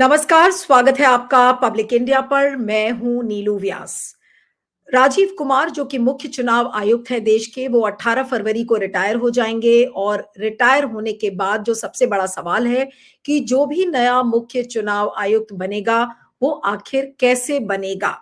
नमस्कार, स्वागत है आपका पब्लिक इंडिया पर। मैं हूं नीलू व्यास। राजीव कुमार जो कि मुख्य चुनाव आयुक्त हैं देश के, वो 18 फरवरी को रिटायर हो जाएंगे और रिटायर होने के बाद जो सबसे बड़ा सवाल है कि जो भी नया मुख्य चुनाव आयुक्त बनेगा वो आखिर कैसे बनेगा।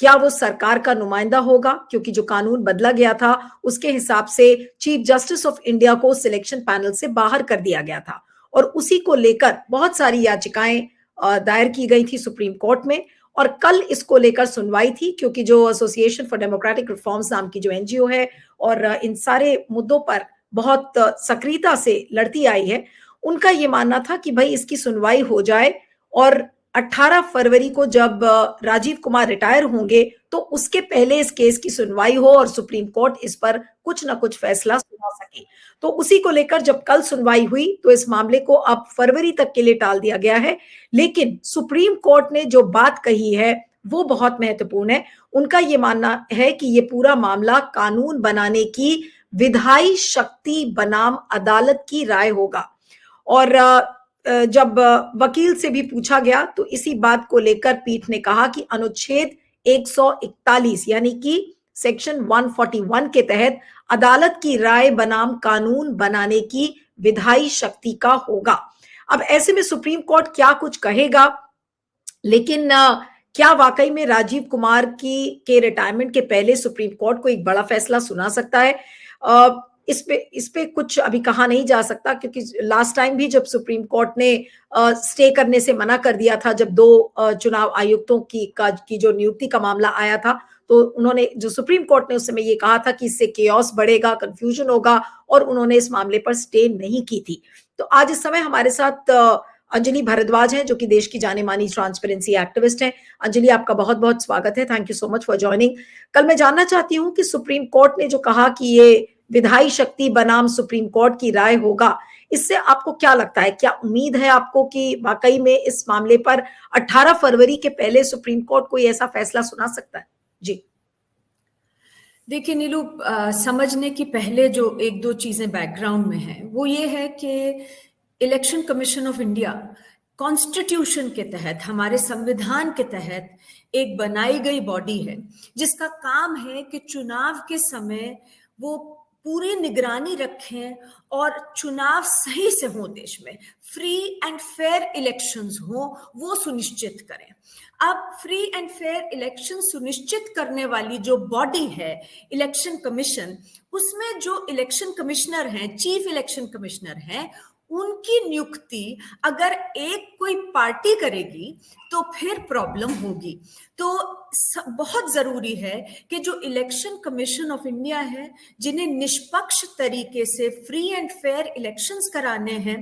क्या वो सरकार का नुमाइंदा होगा, क्योंकि जो कानून बदला गया था उसके हिसाब से चीफ जस्टिस ऑफ इंडिया को सिलेक्शन पैनल से बाहर कर दिया गया था और उसी को लेकर बहुत सारी याचिकाएं दायर की गई थी सुप्रीम कोर्ट में। और कल इसको लेकर सुनवाई थी, क्योंकि जो एसोसिएशन फॉर डेमोक्रेटिक रिफॉर्म्स नाम की जो एनजीओ है और इन सारे मुद्दों पर बहुत सक्रियता से लड़ती आई है, उनका ये मानना था कि भाई इसकी सुनवाई हो जाए और 18 फरवरी को जब राजीव कुमार रिटायर होंगे तो उसके पहले इस केस की सुनवाई हो और सुप्रीम कोर्ट इस पर कुछ ना कुछ फैसला सुना सके। तो उसी को लेकर जब कल सुनवाई हुई तो इस मामले को अब फरवरी तक के लिए टाल दिया गया है। लेकिन सुप्रीम कोर्ट ने जो बात कही है वो बहुत महत्वपूर्ण है। उनका ये मानना है कि ये पूरा मामला कानून बनाने की विधायी शक्ति बनाम अदालत की राय होगा। और जब वकील से भी पूछा गया तो इसी बात को लेकर पीठ ने कहा कि अनुच्छेद 141 यानी कि सेक्शन 141 के तहत अदालत की राय बनाम कानून बनाने की विधायी शक्ति का होगा। अब ऐसे में सुप्रीम कोर्ट क्या कुछ कहेगा, लेकिन क्या वाकई में राजीव कुमार की के रिटायरमेंट के पहले सुप्रीम कोर्ट को एक बड़ा फैसला सुना सकता है? इस पे कुछ अभी कहा नहीं जा सकता, क्योंकि लास्ट टाइम भी जब सुप्रीम कोर्ट ने स्टे करने से मना कर दिया था, जब दो चुनाव आयुक्तों की जो नियुक्ति का मामला आया था, तो उन्होंने जो सुप्रीम कोर्ट ने उस समय ये कहा था कि इससे केओस बढ़ेगा, कंफ्यूजन होगा, और उन्होंने इस मामले पर स्टे नहीं की थी। तो आज इस समय हमारे साथ अंजलि भारद्वाज हैं, जो कि देश की जाने मानी ट्रांसपेरेंसी एक्टिविस्ट हैं। अंजलि, आपका बहुत बहुत स्वागत है। Thank you so much for joining. कल मैं जानना चाहती हूँ कि सुप्रीम कोर्ट ने जो कहा कि ये विधायी शक्ति बनाम सुप्रीम कोर्ट की राय होगा, इससे आपको क्या लगता है? क्या उम्मीद है आपको कि वाकई में इस मामले पर 18 फरवरी के पहले सुप्रीम कोर्ट कोई ऐसा फैसला सुना सकता है? जी देखिए नीलू, समझने की पहले जो एक दो चीजें बैकग्राउंड में है वो ये है कि election Commission of India constitution के तहत, हमारे संविधान के तहत एक बनाई गई बॉडी है जिसका काम है कि चुनाव के समय वो पूरी निगरानी रखें और चुनाव सही से हो, देश में फ्री एंड फेयर इलेक्शंस हो, वो सुनिश्चित करें। अब फ्री एंड फेयर इलेक्शन सुनिश्चित करने वाली जो बॉडी है इलेक्शन कमीशन, उसमें जो इलेक्शन कमिश्नर हैं, चीफ इलेक्शन कमिश्नर हैं, उनकी नियुक्ति अगर एक कोई पार्टी करेगी तो फिर प्रॉब्लम होगी। तो बहुत जरूरी है कि जो इलेक्शन कमीशन ऑफ इंडिया है, जिन्हें निष्पक्ष तरीके से फ्री एंड फेयर इलेक्शंस कराने हैं,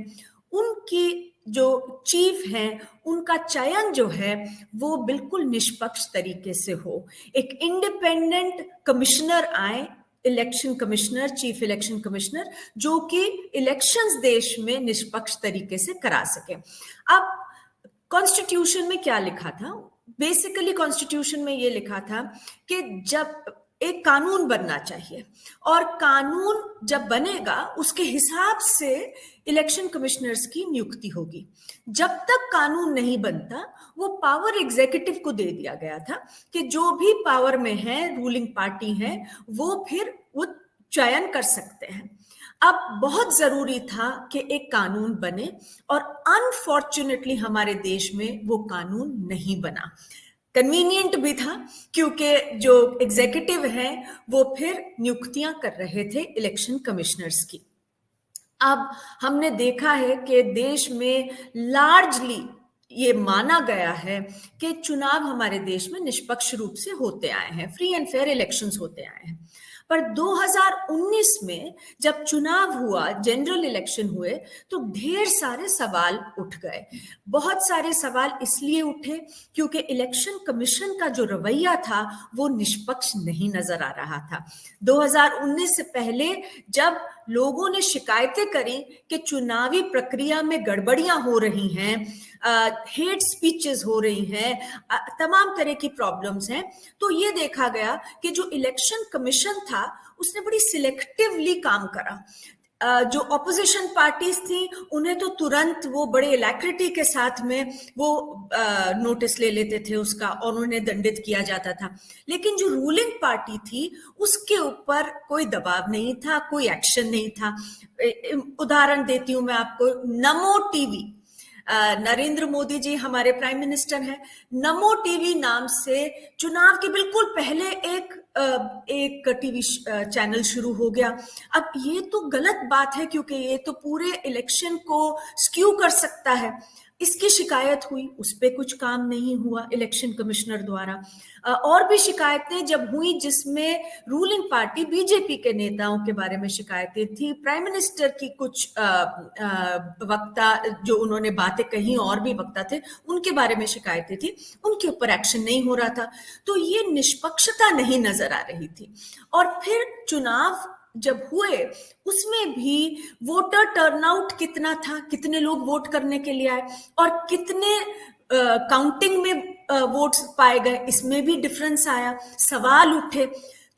उनकी जो चीफ हैं उनका चयन जो है वो बिल्कुल निष्पक्ष तरीके से हो। एक इंडिपेंडेंट कमिश्नर आए, election commissioner, chief election commissioner, जो कि इलेक्शंस देश में निष्पक्ष तरीके से करा सके। अब कॉन्स्टिट्यूशन में क्या लिखा था? बेसिकली कॉन्स्टिट्यूशन में ये लिखा था कि जब एक कानून बनना चाहिए और कानून जब बनेगा उसके हिसाब से इलेक्शन कमिश्नर्स की नियुक्ति होगी। जब तक कानून नहीं बनता वो पावर एग्जीक्यूटिव को दे दिया गया था कि जो भी पावर में है, रूलिंग पार्टी है, वो फिर वो चयन कर सकते हैं। अब बहुत जरूरी था कि एक कानून बने और अनफॉर्चुनेटली हमारे देश में वो कानून नहीं बना। कन्वीनियंट भी था क्योंकि जो एग्जीक्यूटिव है वो फिर नियुक्तियां कर रहे थे इलेक्शन कमिश्नर्स की। अब हमने देखा है कि देश में लार्जली ये माना गया है कि चुनाव हमारे देश में निष्पक्ष रूप से होते आए हैं, फ्री एंड फेयर इलेक्शंस होते आए हैं। पर 2019 में जब चुनाव हुआ, जनरल इलेक्शन हुए, तो ढेर सारे सवाल उठ गए। बहुत सारे सवाल इसलिए उठे क्योंकि इलेक्शन कमीशन का जो रवैया था वो निष्पक्ष नहीं नजर आ रहा था। 2019 से पहले जब लोगों ने शिकायतें करी कि चुनावी प्रक्रिया में गड़बड़ियां हो रही हैं, हेट स्पीचेस हो रही हैं, तमाम तरह की प्रॉब्लम्स हैं, तो ये देखा गया कि जो इलेक्शन कमीशन था उसने बड़ी सिलेक्टिवली काम करा। जो ऑपोजिशन पार्टीज थी उन्हें तो तुरंत वो बड़े इलैक्रिटी के साथ में वो नोटिस ले लेते थे उसका और उन्हें दंडित किया जाता था। लेकिन जो रूलिंग पार्टी थी उसके ऊपर कोई दबाव नहीं था, कोई एक्शन नहीं था। उदाहरण देती हूं मैं आपको, नमो टीवी, नरेंद्र मोदी जी हमारे प्राइम मिनिस्टर हैं, नमो टीवी नाम से चुनाव के बिल्कुल पहले एक टीवी चैनल शुरू हो गया। अब ये तो गलत बात है क्योंकि ये तो पूरे इलेक्शन को स्क्यू कर सकता है। इसकी शिकायत हुई, उस पर कुछ काम नहीं हुआ इलेक्शन कमिश्नर द्वारा। और भी शिकायतें जब हुई जिसमें रूलिंग पार्टी बीजेपी के नेताओं के बारे में शिकायतें थी, प्राइम मिनिस्टर की कुछ वक्ता जो उन्होंने बातें कही और भी वक्ता थे उनके बारे में शिकायतें थी, उनके ऊपर एक्शन नहीं हो रहा था। तो ये निष्पक्षता नहीं नजर आ रही थी। और फिर चुनाव जब हुए उसमें भी वोटर टर्नआउट कितना था, कितने लोग वोट करने के लिए आए और कितने काउंटिंग में वोट्स पाए गए, इसमें भी डिफरेंस आया, सवाल उठे।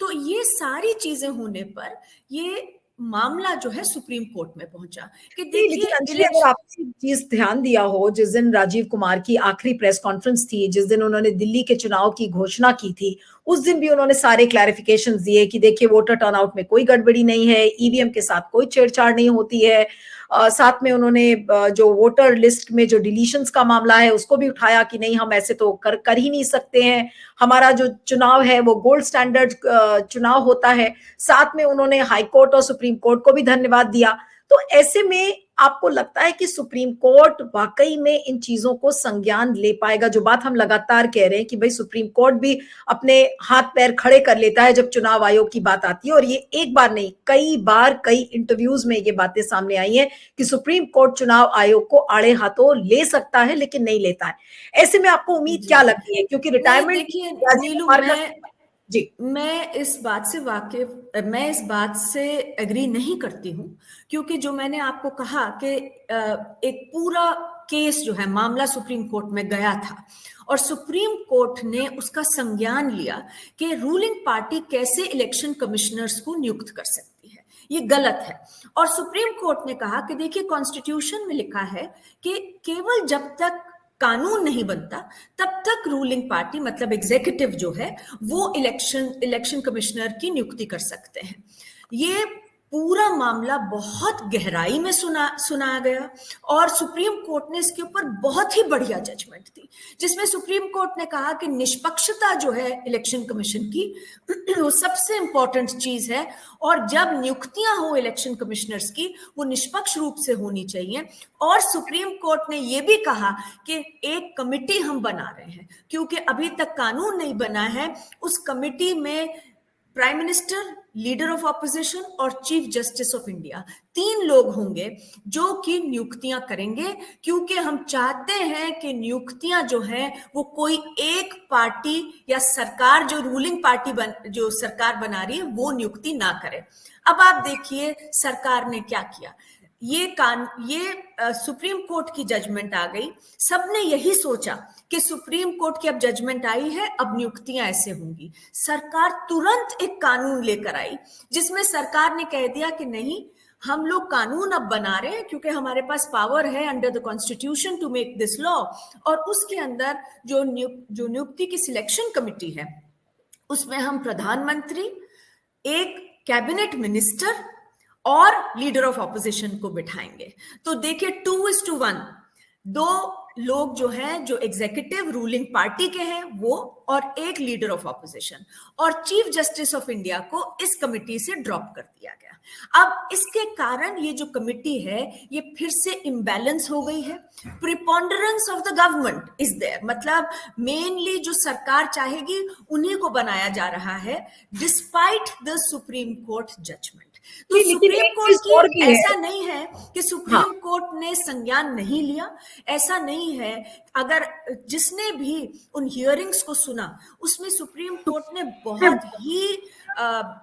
तो ये सारी चीजें होने पर ये मामला जो है सुप्रीम कोर्ट में पहुंचा कि देखिए अगर आपने एक चीज ध्यान दिया हो, जिस दिन राजीव कुमार की आखिरी प्रेस कॉन्फ्रेंस थी, जिस दिन उन्होंने दिल्ली के चुनाव की घोषणा की थी, उस दिन भी उन्होंने सारे क्लैरिफिकेशंस दिए कि देखिए वोटर टर्नआउट में कोई गड़बड़ी नहीं है, ईवीएम के साथ कोई छेड़छाड़ नहीं होती है। साथ में उन्होंने जो वोटर लिस्ट में जो डिलीशंस का मामला है उसको भी उठाया कि नहीं, हम ऐसे तो कर ही नहीं सकते हैं, हमारा जो चुनाव है वो गोल्ड स्टैंडर्ड चुनाव होता है। साथ में उन्होंने हाई कोर्ट और सुप्रीम कोर्ट को भी धन्यवाद दिया। तो ऐसे में आपको लगता है कि सुप्रीम कोर्ट वाकई में इन चीजों को संज्ञान ले पाएगा? जो बात हम लगातार कह रहे हैं कि भाई सुप्रीम कोर्ट भी अपने हाथ पैर खड़े कर लेता है जब चुनाव आयोग की बात आती है, और ये एक बार नहीं कई बार कई इंटरव्यूज में ये बातें सामने आई हैं कि सुप्रीम कोर्ट चुनाव आयोग को आड़े हाथों ले सकता है लेकिन नहीं लेता है। ऐसे में आपको उम्मीद क्या लगती है? क्योंकि रिटायरमेंट, देखिए नीलू, जी, मैं इस बात से एग्री नहीं करती हूँ क्योंकि जो मैंने आपको कहा कि एक पूरा केस जो है मामला सुप्रीम कोर्ट में गया था और सुप्रीम कोर्ट ने उसका संज्ञान लिया कि रूलिंग पार्टी कैसे इलेक्शन कमिश्नर्स को नियुक्त कर सकती है, ये गलत है। और सुप्रीम कोर्ट ने कहा कि देखिए कॉन्स्टिट्यूशन में लिखा है कि केवल जब तक कानून नहीं बनता तब तक रूलिंग पार्टी मतलब एग्जीक्यूटिव जो है वो इलेक्शन कमिश्नर की नियुक्ति कर सकते हैं। ये पूरा मामला बहुत गहराई में सुनाया गया और सुप्रीम कोर्ट ने इसके ऊपर बहुत ही बढ़िया जजमेंट दी जिसमें सुप्रीम कोर्ट ने कहा कि निष्पक्षता जो है इलेक्शन कमीशन की वो सबसे इंपॉर्टेंट चीज है और जब नियुक्तियां हो इलेक्शन कमिश्नर्स की वो निष्पक्ष रूप से होनी चाहिए। और सुप्रीम कोर्ट ने ये भी कहा कि एक कमिटी हम बना रहे हैं क्योंकि अभी तक कानून नहीं बना है, उस कमिटी में prime minister, leader of opposition और चीफ जस्टिस ऑफ इंडिया 3 लोग होंगे जो कि नियुक्तियां करेंगे क्योंकि हम चाहते हैं कि नियुक्तियां जो हैं वो कोई एक पार्टी या सरकार जो रूलिंग पार्टी जो सरकार बना रही है वो नियुक्ति ना करे। अब आप देखिए सरकार ने क्या किया, ये सुप्रीम कोर्ट की जजमेंट आ गई, सबने यही सोचा कि सुप्रीम कोर्ट की अब जजमेंट आई है अब नियुक्तियां ऐसे होंगी। सरकार तुरंत एक कानून लेकर आई जिसमें सरकार ने कह दिया कि नहीं, हम लोग कानून अब बना रहे हैं क्योंकि हमारे पास पावर है under the constitution to make this law. और उसके अंदर जो नियुक्ति की सिलेक्शन कमिटी है उसमें हम प्रधानमंत्री, एक कैबिनेट मिनिस्टर और लीडर ऑफ ऑपोजिशन को बिठाएंगे। तो देखिए 2:1, 2 लोग जो हैं जो एग्जीक्यूटिव रूलिंग पार्टी के हैं वो और एक लीडर ऑफ ऑपोजिशन, और चीफ जस्टिस ऑफ इंडिया को इस कमिटी से ड्रॉप कर दिया गया। अब इसके कारण ये जो कमिटी है ये फिर से इम्बैलेंस हो गई है। Preponderance of the government is there, मतलब मेनली जो सरकार चाहेगी उन्हीं को बनाया जा रहा है despite the Supreme Court judgment. तो सुप्रीम कोर्ट की ऐसा नहीं है कि सुप्रीम कोर्ट ने संज्ञान नहीं लिया, ऐसा नहीं है। अगर जिसने भी उन हियरिंग्स को सुना उसमें सुप्रीम कोर्ट ने बहुत ही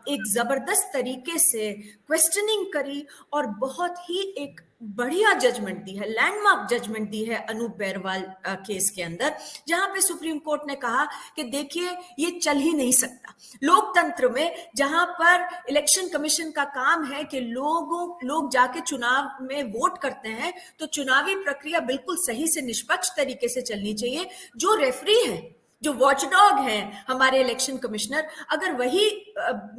एक जबरदस्त तरीके से क्वेश्चनिंग करी और बहुत ही एक बढ़िया जजमेंट दी है, लैंडमार्क जजमेंट दी है अनूप बैरवाल केस के अंदर, जहां पे सुप्रीम कोर्ट ने कहा कि देखिए ये चल ही नहीं सकता लोकतंत्र में, जहां पर इलेक्शन कमीशन का काम है कि लोग जाके चुनाव में वोट करते हैं, तो चुनावी प्रक्रिया बिल्कुल सही से निष्पक्ष तरीके से चलनी चाहिए। जो रेफरी है, जो वॉचडॉग हैं हमारे इलेक्शन कमिश्नर, अगर वही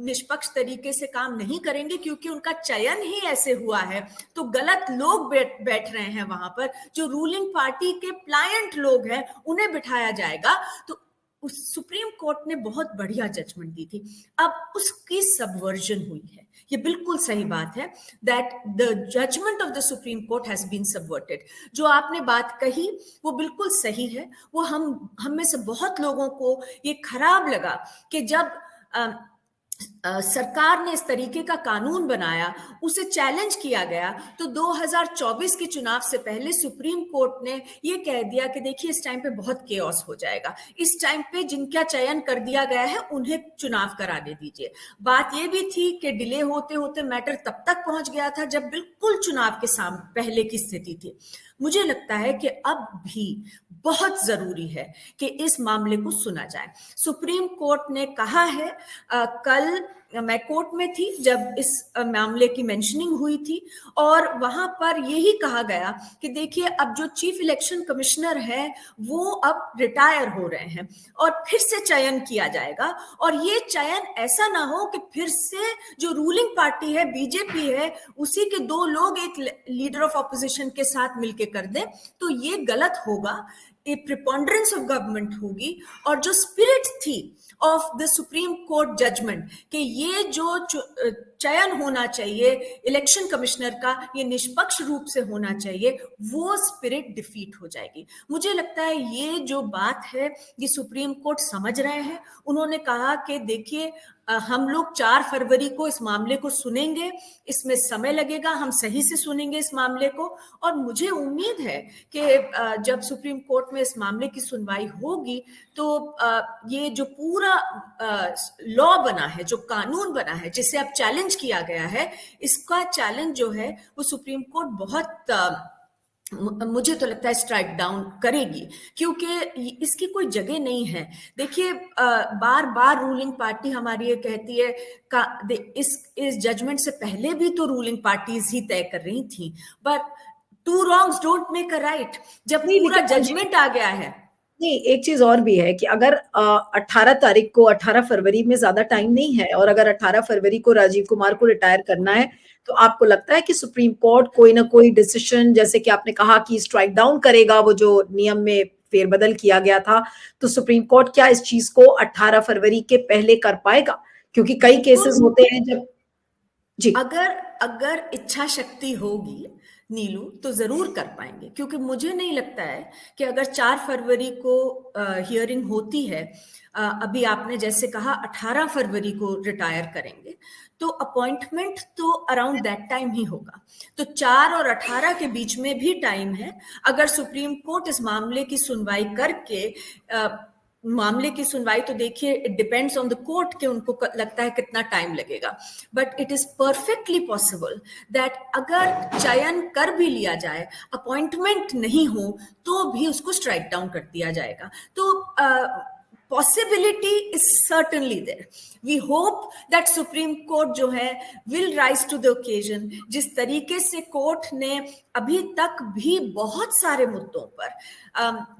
निष्पक्ष तरीके से काम नहीं करेंगे क्योंकि उनका चयन ही ऐसे हुआ है, तो गलत लोग बैठ रहे हैं वहां पर, जो रूलिंग पार्टी के प्लायंट लोग हैं उन्हें बिठाया जाएगा। तो उस सुप्रीम कोर्ट ने बहुत बढ़िया जजमेंट दी थी, अब उसकी सबवर्जन हुई है, ये बिल्कुल सही बात है, that the judgement of the Supreme Court has been subverted. जो आपने बात कही वो बिल्कुल सही है, वो हम में से बहुत लोगों को ये खराब लगा कि जब सरकार ने इस तरीके का कानून बनाया, उसे चैलेंज किया गया, तो 2024 के चुनाव से पहले सुप्रीम कोर्ट ने ये कह दिया कि देखिए इस टाइम पे बहुत केओस हो जाएगा, इस टाइम पे जिनका चयन कर दिया गया है उन्हें चुनाव कराने दीजिए। बात ये भी थी कि डिले होते होते मैटर तब तक पहुंच गया था जब बिल्कुल चुनाव के पहले की स्थिति थी। मुझे लगता है कि अब भी बहुत जरूरी है कि इस मामले को सुना जाए। सुप्रीम कोर्ट ने कहा है, कल मैं कोर्ट में थी जब इस मामले की मेंशनिंग हुई थी, और वहां पर यही कहा गया कि देखिए अब जो चीफ इलेक्शन कमिश्नर है वो अब रिटायर हो रहे हैं और फिर से चयन किया जाएगा, और ये चयन ऐसा ना हो कि फिर से जो रूलिंग पार्टी है बीजेपी है उसी के दो लोग एक लीडर ऑफ ऑपोजिशन के साथ मिलके कर दें, तो ये गलत होगा, ए प्रिपॉन्डरेंस ऑफ गवर्नमेंट होगी। और जो स्पिरिट थी of the Supreme Court judgement कि ये जो चयन होना चाहिए इलेक्शन कमिश्नर का, ये निष्पक्ष रूप से होना चाहिए, वो स्पिरिट डिफीट हो जाएगी। मुझे लगता है ये जो बात है ये सुप्रीम कोर्ट समझ रहे हैं। उन्होंने कहा कि देखिए हम लोग 4 फरवरी को इस मामले को सुनेंगे, इसमें समय लगेगा, हम सही से सुनेंगे इस मामले को, और मुझे उम्मीद है कि जब सुप्रीम कोर्ट में इस मामले की सुनवाई होगी तो ये जो पूरा लॉ बना है, जो कानून बना है जिसे अब चैलेंज किया गया है, इसका चैलेंज जो है वो सुप्रीम कोर्ट बहुत मुझे तो लगता है स्ट्राइक डाउन करेगी, क्योंकि इसकी कोई जगह नहीं है। देखिए बार बार रूलिंग पार्टी हमारी ये कहती है इस जजमेंट से पहले भी तो रूलिंग पार्टीज ही तय कर रही थी, but two wrongs don't make a right. जब पूरा जजमेंट आ गया है, नहीं, एक चीज और भी है कि अगर 18 तारीख को 18 फरवरी में ज्यादा टाइम नहीं है, और अगर 18 फरवरी को राजीव कुमार को रिटायर करना है, तो आपको लगता है कि सुप्रीम कोर्ट कोई ना कोई डिसीजन, जैसे कि आपने कहा कि स्ट्राइक डाउन करेगा वो जो नियम में फेरबदल किया गया था, तो सुप्रीम कोर्ट क्या इस चीज को 18 फरवरी के पहले कर पाएगा? क्योंकि कई केसेस होते हैं जब जी, अगर इच्छा शक्ति होगी नीलू तो जरूर कर पाएंगे, क्योंकि मुझे नहीं लगता है कि अगर 4 फरवरी को हियरिंग होती है, अभी आपने जैसे कहा 18 फरवरी को रिटायर करेंगे, तो अपॉइंटमेंट तो अराउंड दैट टाइम ही होगा, तो 4 और 18 के बीच में भी टाइम है। अगर सुप्रीम कोर्ट इस मामले की सुनवाई करके मामले की सुनवाई, तो देखिए it depends on the court कि उनको लगता है कितना टाइम लगेगा, but it is perfectly possible that अगर चयन कर भी लिया जाए, अपॉइंटमेंट नहीं हो तो भी उसको स्ट्राइक डाउन कर दिया जाएगा। तो possibility is certainly there. We hope that Supreme Court जो है will rise to the occasion। जिस तरीके से कोर्ट ने अभी तक भी बहुत सारे मुद्दों पर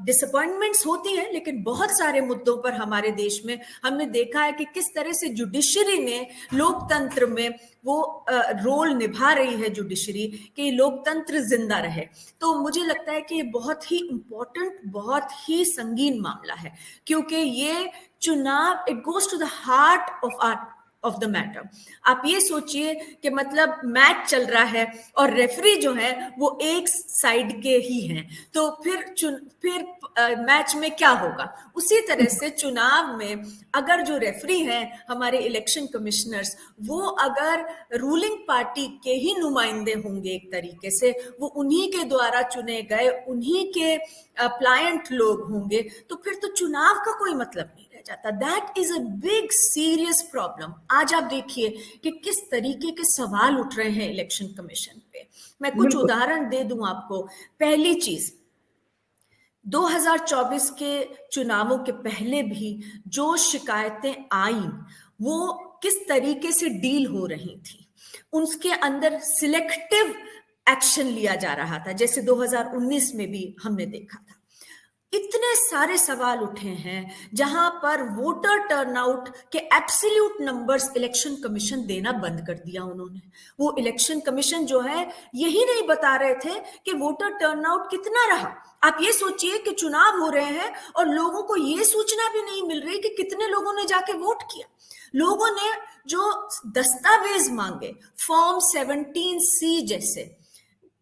डिसअपॉइंटमेंट्स होती हैं, लेकिन बहुत सारे मुद्दों पर हमारे देश में हमने देखा है कि किस तरह से जुडिशरी ने लोकतंत्र में वो रोल निभा रही है जुडिशरी, कि लोकतंत्र जिंदा रहे। तो मुझे लगता है कि ये बहुत ही इम्पोर्टेंट, बहुत ही संगीन मामला है, क्योंकि ये चुनाव it goes to the heart of the matter. आप ये सोचिए कि मतलब मैच चल रहा है और रेफरी जो है वो एक साइड के ही हैं, तो फिर मैच में क्या होगा? उसी तरह से चुनाव में अगर जो रेफरी हैं हमारे इलेक्शन कमिश्नर्स, वो अगर रूलिंग पार्टी के ही नुमाइंदे होंगे एक तरीके से, वो उन्हीं के द्वारा चुने गए, उन्हीं के प्लायंट लोग होंगे, तो फिर तो चुनाव का कोई मतलब नहीं रह जाता। That is a big serious problem. आज आप देखिए कि किस तरीके के सवाल उठ रहे हैं इलेक्शन कमीशन पे। मैं कुछ बिल्कुल। उदाहरण दे दूं आपको। पहली चीज, 2024 के चुनावों के पहले भी जो शिकायतें आई वो किस तरीके से डील हो रही थी, उसके अंदर सिलेक्टिव एक्शन लिया जा रहा था, जैसे 2019 में भी हमने देखा था। इतने सारे सवाल उठे हैं जहां पर वोटर टर्नआउट के एब्सोल्यूट नंबर्स इलेक्शन कमीशन देना बंद कर दिया उन्होंने। वो इलेक्शन कमीशन जो है यही नहीं बता रहे थे कि वोटर टर्नआउट कितना रहा। आप ये सोचिए कि चुनाव हो रहे हैं और लोगों को ये सूचना भी नहीं मिल रही कि कितने लोगों ने जाके वोट किया। लोगों ने जो दस्तावेज मांगे, फॉर्म 17C जैसे,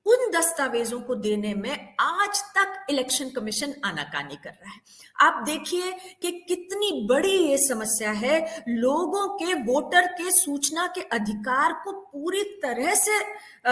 उन दस्तावेजों को देने में आज तक इलेक्शन कमीशन आनाकानी कर रहा है। आप देखिए कि कितनी बड़ी ये समस्या है। लोगों के, वोटर के सूचना के अधिकार को पूरी तरह से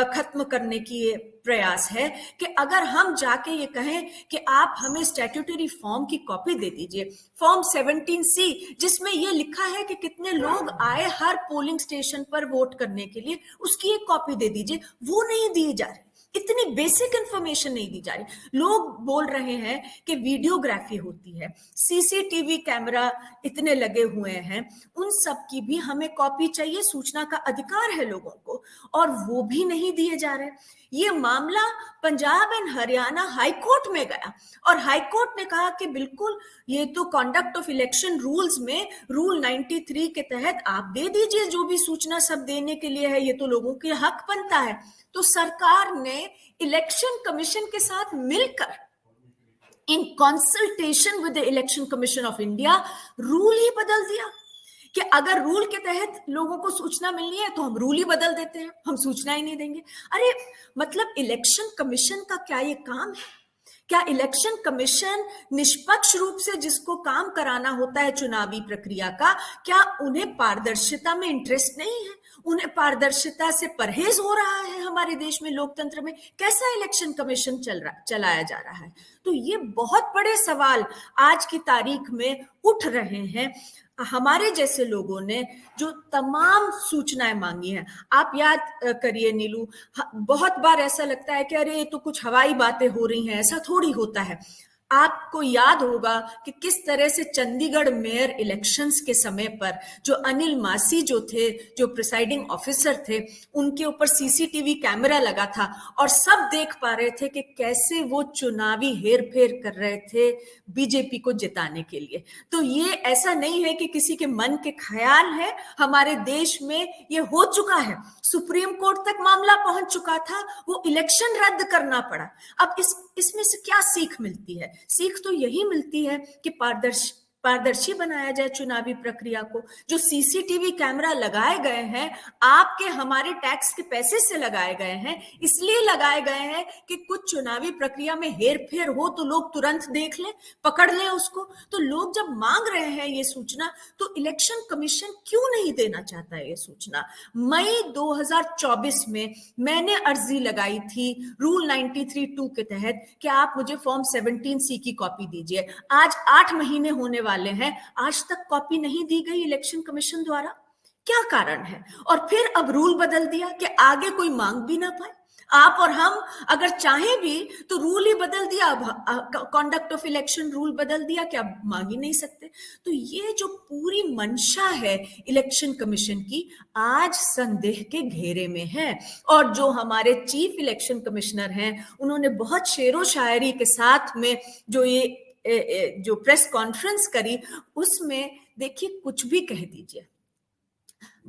खत्म करने की ये प्रयास है कि अगर हम जाके ये कहें कि आप हमें स्टैट्यूटरी फॉर्म की कॉपी दे दीजिए, फॉर्म 17C जिसमें ये लिखा है कि कितने लोग आए हर पोलिंग स्टेशन पर वोट करने के लिए, उसकी एक कॉपी दे दीजिए, वो नहीं दी जा रही। इतनी बेसिक इंफॉर्मेशन नहीं दी जा रही। लोग बोल रहे हैं कि वीडियोग्राफी होती है, सीसीटीवी कैमरा इतने लगे हुए हैं, उन सब की भी हमें कॉपी चाहिए, सूचना का अधिकार है लोगों को, और वो भी नहीं दिए जा रहे। ये मामला Punjab and Haryana high court में गया और हाई कोर्ट ने कहा कि बिल्कुल ये तो कॉन्डक्ट ऑफ इलेक्शन रूल्स में रूल 93 के तहत आप दे दीजिए, जो भी सूचना सब देने के लिए है, ये तो लोगों के हक बनता है। तो सरकार ने इलेक्शन कमीशन के साथ मिलकर, in consultation with the Election Commission of India, rule ही बदल दिया कि अगर रूल के तहत लोगों को सूचना मिलनी है तो हम रूल ही बदल देते हैं, हम सूचना ही नहीं देंगे। अरे मतलब इलेक्शन कमीशन का क्या ये काम है? क्या इलेक्शन कमीशन निष्पक्ष रूप से जिसको काम कराना होता है चुनावी प्रक्रिया का, क्या उन्हें पारदर्शिता में इंटरेस्ट नहीं है? उन्हें पारदर्शिता से परहेज हो रहा है? हमारे देश में लोकतंत्र में कैसा इलेक्शन कमीशन चलाया जा रहा है? तो ये बहुत बड़े सवाल आज की तारीख में उठ रहे हैं। हमारे जैसे लोगों ने जो तमाम सूचनाएं मांगी हैं, आप याद करिए नीलू, बहुत बार ऐसा लगता है कि अरे ये तो कुछ हवाई बातें हो रही हैं, ऐसा थोड़ी होता है। आपको याद होगा कि किस तरह से चंडीगढ़ मेयर इलेक्शंस के समय पर जो अनिल मासी जो थे, जो प्रिसाइडिंग ऑफिसर थे, उनके ऊपर सीसीटीवी कैमरा लगा था और सब देख पा रहे थे कि कैसे वो चुनावी हेरफेर कर रहे थे बीजेपी को जिताने के लिए। तो ये ऐसा नहीं है कि किसी के मन के ख्याल है, हमारे देश में ये हो चुका है, सुप्रीम कोर्ट तक मामला पहुंच चुका था, वो इलेक्शन रद्द करना पड़ा। अब इसमें से क्या सीख मिलती है? सीख तो यही मिलती है कि पारदर्शी बनाया जाए चुनावी प्रक्रिया को। जो सीसीटीवी कैमरा लगाए गए हैं, आपके हमारे टैक्स के पैसे से लगाए गए हैं, इसलिए लगाए गए हैं कि कुछ चुनावी प्रक्रिया में हेरफेर हो तो लोग तुरंत देख लें, पकड़ लें उसको। तो लोग जब मांग रहे हैं ये सूचना, तो इलेक्शन कमीशन क्यों नहीं देना चाहता है ये सूचना? मई 2024 में मैंने अर्जी लगाई थी रूल 93(2) के तहत कि आप मुझे फॉर्म 17C की कॉपी दीजिए। आज 8 महीने होने वाले हैं, आज तक कॉपी नहीं दी गई इलेक्शन कमीशन द्वारा। क्या कारण है? और फिर अब रूल बदल दिया कि आगे कोई मांग भी ना पाए। आप और हम अगर चाहें भी तो रूल ही बदल दिया, कॉन्डक्ट ऑफ इलेक्शन रूल बदल दिया कि आप मांग ही नहीं सकते। तो ये जो पूरी मंशा है इलेक्शन कमीशन की, आज संदेह के घेरे में है। और जो हमारे चीफ इलेक्शन कमिश्नर हैं, उन्होंने बहुत शेरो शायरी के साथ में जो प्रेस कॉन्फ्रेंस करी, उसमें देखिए कुछ भी कह दीजिए,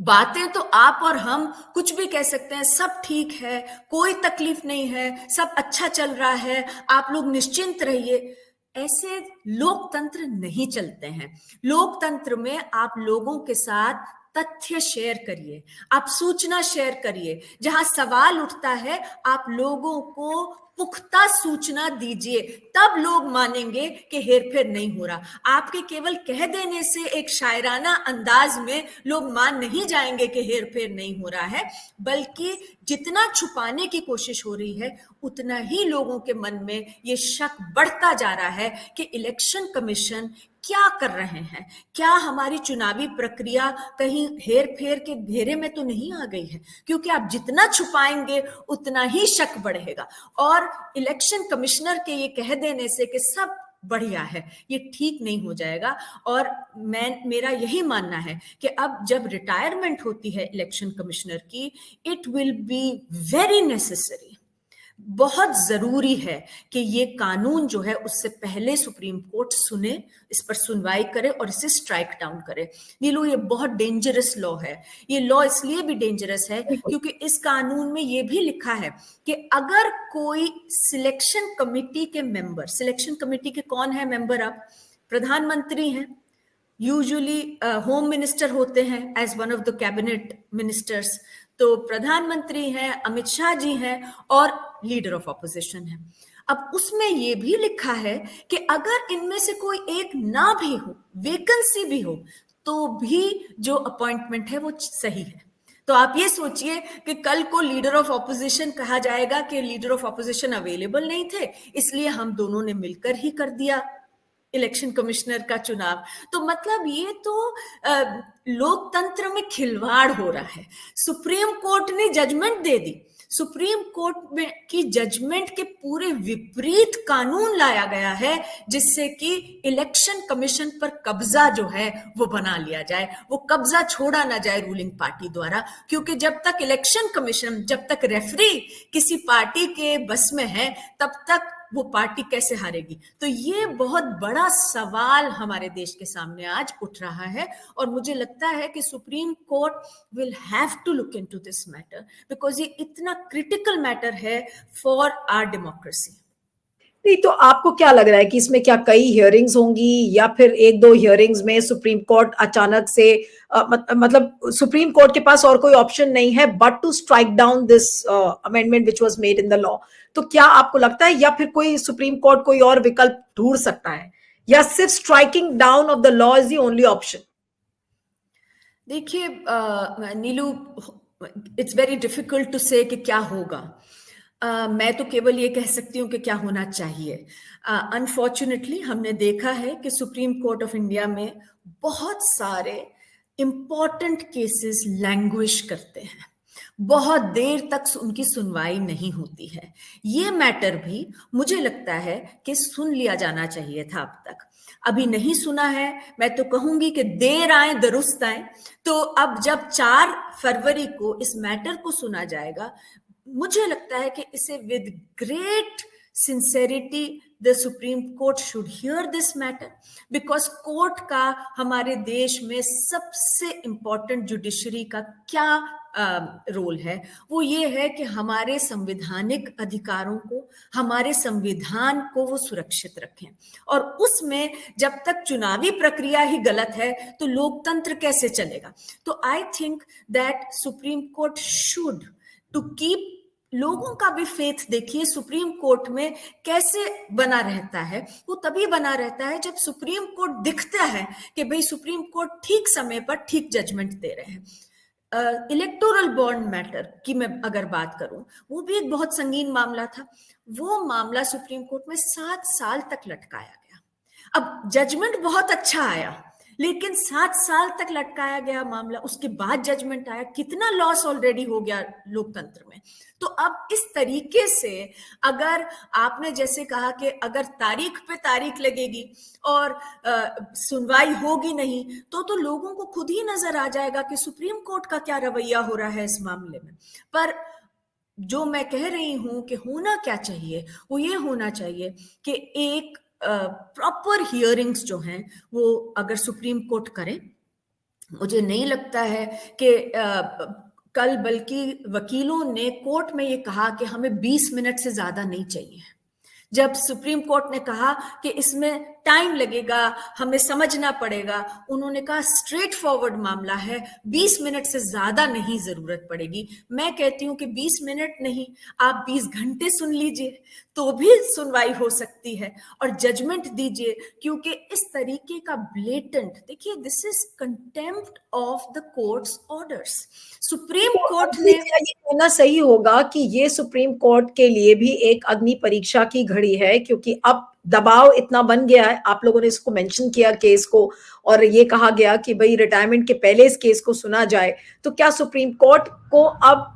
बातें तो आप और हम कुछ भी कह सकते हैं, सब ठीक है, कोई तकलीफ नहीं है, सब अच्छा चल रहा है, आप लोग निश्चिंत रहिए। ऐसे लोकतंत्र नहीं चलते हैं। लोकतंत्र में आप लोगों के साथ तथ्य शेयर करिए, आप सूचना शेयर करिए, जहां सवाल उठता है आप लोगों को पुख्ता सूचना दीजिए, तब लोग मानेंगे कि हेरफेर नहीं हो रहा। आपके केवल कह देने से एक शायराना अंदाज में लोग मान नहीं जाएंगे कि हेरफेर नहीं हो रहा है, बल्कि जितना छुपाने की कोशिश हो रही है, उतना ही लोगों के मन में ये शक बढ़ता जा रहा है कि इलेक्शन कमीशन क्या कर रहे हैं, क्या हमारी चुनावी प्रक्रिया कहीं हेर फेर के घेरे में तो नहीं आ गई है, क्योंकि आप जितना छुपाएंगे उतना ही शक बढ़ेगा। और इलेक्शन कमिश्नर के ये कह देने से कि सब बढ़िया है, ये ठीक नहीं हो जाएगा। और मेरा यही मानना है कि अब जब रिटायरमेंट होती है इलेक्शन कमिश्नर की, it will be very necessary, बहुत जरूरी है कि ये कानून जो है उससे पहले सुप्रीम कोर्ट सुने, इस पर सुनवाई करे और इसे स्ट्राइक डाउन करे। नीलू, ये बहुत डेंजरस लॉ है। ये लॉ इसलिए भी डेंजरस है क्योंकि इस कानून में ये भी लिखा है कि अगर कोई सिलेक्शन कमेटी के मेंबर, सिलेक्शन कमेटी के कौन है मेंबर? अब प्रधानमंत्री हैं, यूजुअली होम मिनिस्टर होते हैं as one of the cabinet ministers, तो प्रधानमंत्री हैं, अमित शाह जी हैं, और लीडर ऑफ ऑपोजिशन है। अब उसमें ये भी लिखा है कि अगर इनमें से कोई एक ना भी हो, वेकेंसी भी हो, तो भी जो अपॉइंटमेंट है वो सही है। तो आप ये सोचिए कि कल को लीडर ऑफ ऑपोजिशन कहा जाएगा कि लीडर ऑफ ऑपोजिशन अवेलेबल नहीं थे, इसलिए हम दोनों ने मिलकर ही कर दिया इलेक्शन कमिश्नर का चुनाव। तो मतलब ये तो लोकतंत्र में खिलवाड़ हो रहा है। सुप्रीम कोर्ट ने जजमेंट दे दी, सुप्रीम कोर्ट में की जजमेंट के पूरे विपरीत कानून लाया गया है, जिससे कि इलेक्शन कमीशन पर कब्जा जो है वो बना लिया जाए, वो कब्जा छोड़ा ना जाए रूलिंग पार्टी द्वारा। क्योंकि जब तक इलेक्शन कमीशन, जब तक रेफरी किसी पार्टी के बस में है, तब तक वो पार्टी कैसे हारेगी? तो ये बहुत बड़ा सवाल हमारे देश के सामने आज उठ रहा है, और मुझे लगता है कि Supreme Court will have to look into this matter, because ये इतना क्रिटिकल मैटर है फॉर आवर डेमोक्रेसी। नहीं, तो आपको क्या लग रहा है कि इसमें क्या कई हियरिंग्स होंगी, या फिर एक दो हियरिंग्स में सुप्रीम कोर्ट अचानक से मतलब सुप्रीम कोर्ट के पास और कोई ऑप्शन नहीं है but to strike down this amendment which was made in the law? तो क्या आपको लगता है, या फिर कोई सुप्रीम कोर्ट कोई और विकल्प ढूंढ सकता है, या सिर्फ striking down of the law is the only option? देखिए नीलू, इट्स वेरी डिफिकल्ट टू से कि क्या होगा। मैं तो केवल ये कह सकती हूँ कि क्या होना चाहिए। अनफॉर्चुनेटली हमने देखा है कि सुप्रीम कोर्ट ऑफ इंडिया में बहुत सारे इंपॉर्टेंट केसेस लैंग्विश करते हैं, बहुत देर तक उनकी सुनवाई नहीं होती है। ये मैटर भी मुझे लगता है कि सुन लिया जाना चाहिए था, अब तक अभी नहीं सुना है। मैं तो कहूंगी कि देर आए दुरुस्त आए। तो अब जब 4 फरवरी को इस मैटर को सुना जाएगा, मुझे लगता है कि इसे with great sincerity the Supreme Court should hear this matter, because court का हमारे देश में सबसे इंपॉर्टेंट जुडिशरी का क्या रोल है? वो ये है कि हमारे संवैधानिक अधिकारों को, हमारे संविधान को वो सुरक्षित रखें। और उसमें जब तक चुनावी प्रक्रिया ही गलत है तो लोकतंत्र कैसे चलेगा? तो I think that Supreme Court should to keep लोगों का भी फेथ। देखिए सुप्रीम कोर्ट में कैसे बना रहता है, वो तभी बना रहता है जब सुप्रीम कोर्ट दिखता है कि भाई सुप्रीम कोर्ट ठीक समय पर ठीक जजमेंट दे रहे हैं। इलेक्टोरल बॉन्ड मैटर की मैं अगर बात करूं, वो भी एक बहुत संगीन मामला था। वो मामला सुप्रीम कोर्ट में 7 साल तक लटकाया गया। अब जजमेंट बहुत अच्छा आया, लेकिन 7 साल तक लटकाया गया मामला, उसके बाद जजमेंट आया। कितना लॉस ऑलरेडी हो गया लोकतंत्र में। तो अब इस तरीके से अगर आपने जैसे कहा कि अगर तारीख पे तारीख लगेगी और सुनवाई होगी नहीं, तो लोगों को खुद ही नजर आ जाएगा कि सुप्रीम कोर्ट का क्या रवैया हो रहा है इस मामले में। पर जो मैं कह रही हूं कि होना क्या चाहिए, वो ये होना चाहिए कि एक प्रॉपर हियरिंग्स जो हैं वो अगर सुप्रीम कोर्ट करे, मुझे नहीं लगता है कि कल बल्कि वकीलों ने कोर्ट में ये कहा कि हमें 20 मिनट से ज्यादा नहीं चाहिए। जब सुप्रीम कोर्ट ने कहा कि इसमें टाइम लगेगा, हमें समझना पड़ेगा, उन्होंने कहा स्ट्रेट फॉरवर्ड मामला है, 20 मिनट से ज्यादा नहीं जरूरत पड़ेगी। मैं कहती हूं कि 20 मिनट नहीं, आप 20 घंटे सुन लीजिए तो भी सुनवाई हो सकती है और जजमेंट दीजिए। क्योंकि इस तरीके का ब्लेटेंट, देखिए this is contempt of the courts orders. Supreme court ने, ये कहना सही होगा कि ये सुप्रीम कोर्ट के लिए भी एक अग्नि परीक्षा की घड़ी है, क्योंकि अब दबाव इतना बन गया है, आप लोगों ने इसको मेंशन किया केस को, और ये कहा गया कि भाई रिटायरमेंट के पहले इस केस को सुना जाए, तो क्या सुप्रीम कोर्ट को अब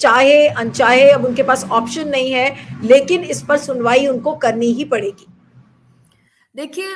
चाहे अनचाहे अब उनके पास ऑप्शन नहीं है, लेकिन इस पर सुनवाई उनको करनी ही पड़ेगी? देखिए,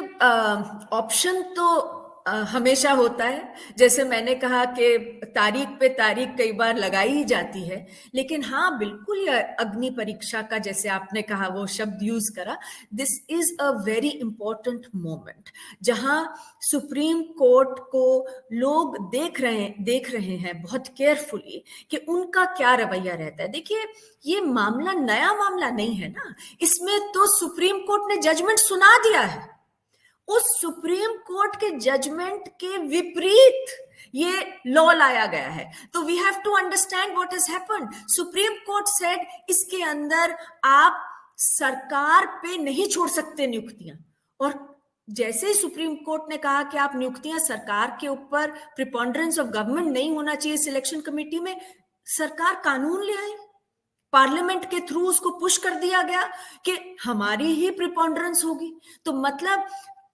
ऑप्शन तो हमेशा होता है। जैसे मैंने कहा कि तारीख पे तारीख कई बार लगाई ही जाती है, लेकिन हाँ, बिल्कुल ये अग्नि परीक्षा का, जैसे आपने कहा वो शब्द यूज करा, this is a very important moment, जहां सुप्रीम कोर्ट को लोग देख रहे हैं बहुत केयरफुली कि उनका क्या रवैया रहता है। देखिए, ये मामला नया मामला नहीं है ना, इसमें तो सुप्रीम कोर्ट ने जजमेंट सुना दिया है। उस सुप्रीम कोर्ट के जजमेंट के विपरीत ये लॉ लाया गया है। तो we have to understand what has happened. Supreme Court said इसके अंदर आप सरकार पे नहीं छोड़ सकते नियुक्तियां, और जैसे ही सुप्रीम कोर्ट ने कहा कि आप नियुक्तियां सरकार के ऊपर, प्रिपॉन्डरेंस ऑफ गवर्नमेंट नहीं होना चाहिए सिलेक्शन कमेटी में, सरकार कानून ले आई, पार्लियामेंट के थ्रू उसको पुश कर दिया गया कि हमारी ही प्रिपॉन्डरेंस होगी। तो मतलब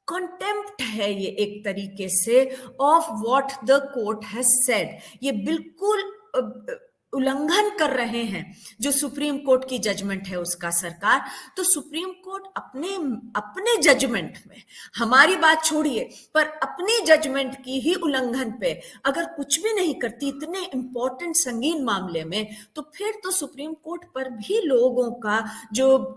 कंटेम्प्ट है ये एक तरीके से of what the court has said. ये बिल्कुल उल्लंघन कर रहे हैं जो सुप्रीम कोर्ट की जजमेंट है उसका सरकार। तो सुप्रीम कोर्ट अपने जजमेंट में, हमारी बात छोड़िए, पर अपनी जजमेंट की ही उल्लंघन पे अगर कुछ भी नहीं करती इतने इंपॉर्टेंट संगीन मामले में, तो फिर तो सुप्रीम कोर्ट पर भी लोगों का जो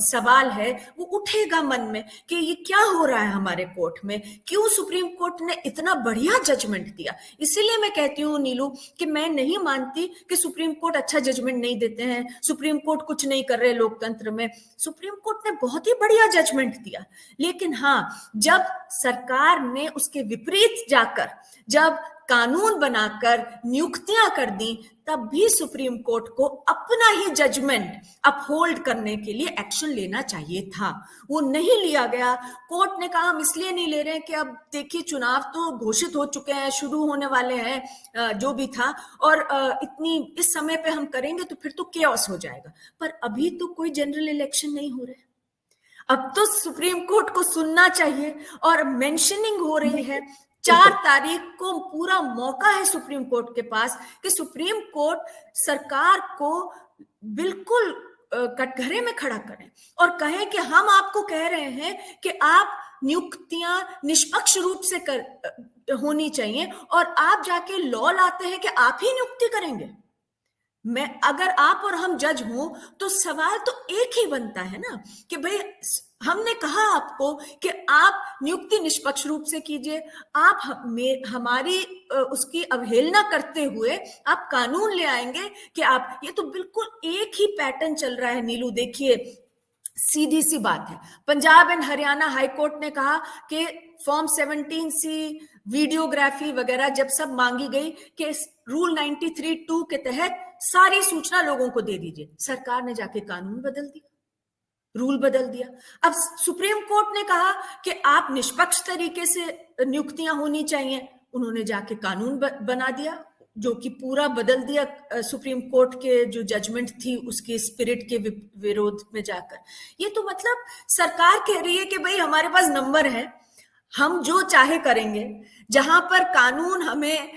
सवाल है वो उठेगा मन में कि ये क्या हो रहा है हमारे कोर्ट में, क्यों सुप्रीम कोर्ट ने इतना बढ़िया जजमेंट दिया। इसीलिए मैं कहती हूँ नीलू कि मैं नहीं मानती कि सुप्रीम कोर्ट अच्छा जजमेंट नहीं देते हैं, सुप्रीम कोर्ट कुछ नहीं कर रहे लोकतंत्र में। सुप्रीम कोर्ट ने बहुत ही बढ़िया जजमेंट दिया, लेकिन हाँ, जब सरकार ने उसके विपरीत जाकर जब कानून बनाकर नियुक्तियां कर दी, तब भी सुप्रीम कोर्ट को अपना ही जजमेंट अपहोल्ड करने के लिए एक्शन लेना चाहिए था। वो नहीं लिया गया। कोर्ट ने कहा हम इसलिए नहीं ले रहे हैं कि अब देखिए चुनाव तो घोषित हो चुके हैं, शुरू होने वाले हैं, जो भी था, और इतनी इस समय पे हम करेंगे तो फिर तो केओस हो जाएगा। पर अभी तो कोई जनरल इलेक्शन नहीं हो रहे, अब तो सुप्रीम कोर्ट को सुनना चाहिए। और मेंशनिंग हो रही है 4 तारीख को, पूरा मौका है सुप्रीम कोर्ट के पास कि सुप्रीम कोर्ट सरकार को बिल्कुल कटघरे में खड़ा करें और कहें कि हम आपको कह रहे हैं कि आप नियुक्तियां निष्पक्ष रूप से होनी चाहिए, और आप जाके लॉ लाते हैं कि आप ही नियुक्ति करेंगे। अगर आप और हम जज हों तो सवाल तो एक ही बनता है ना कि भाई हमने कहा आपको कि आप नियुक्ति निष्पक्ष रूप से कीजिए, आप हमारी उसकी अवहेलना करते हुए आप कानून ले आएंगे कि आप, ये तो बिल्कुल एक ही पैटर्न चल रहा है नीलू। देखिए, सीधी सी बात है, Punjab and Haryana high court ने कहा कि फॉर्म 17C वीडियोग्राफी वगैरह जब सब मांगी गई कि रूल 93(2) के तहत सारी सूचना लोगों को दे दीजिए, सरकार ने जाके कानून बदल दिया, रूल बदल दिया। अब सुप्रीम कोर्ट ने कहा कि आप निष्पक्ष तरीके से नियुक्तियां होनी चाहिए, उन्होंने जाके कानून बना दिया जो कि पूरा बदल दिया सुप्रीम कोर्ट के जो जजमेंट थी उसके स्पिरिट के विरोध में जाकर। ये तो मतलब सरकार कह रही है कि भाई हमारे पास नंबर है, हम जो चाहे करेंगे, जहां पर कानून हमें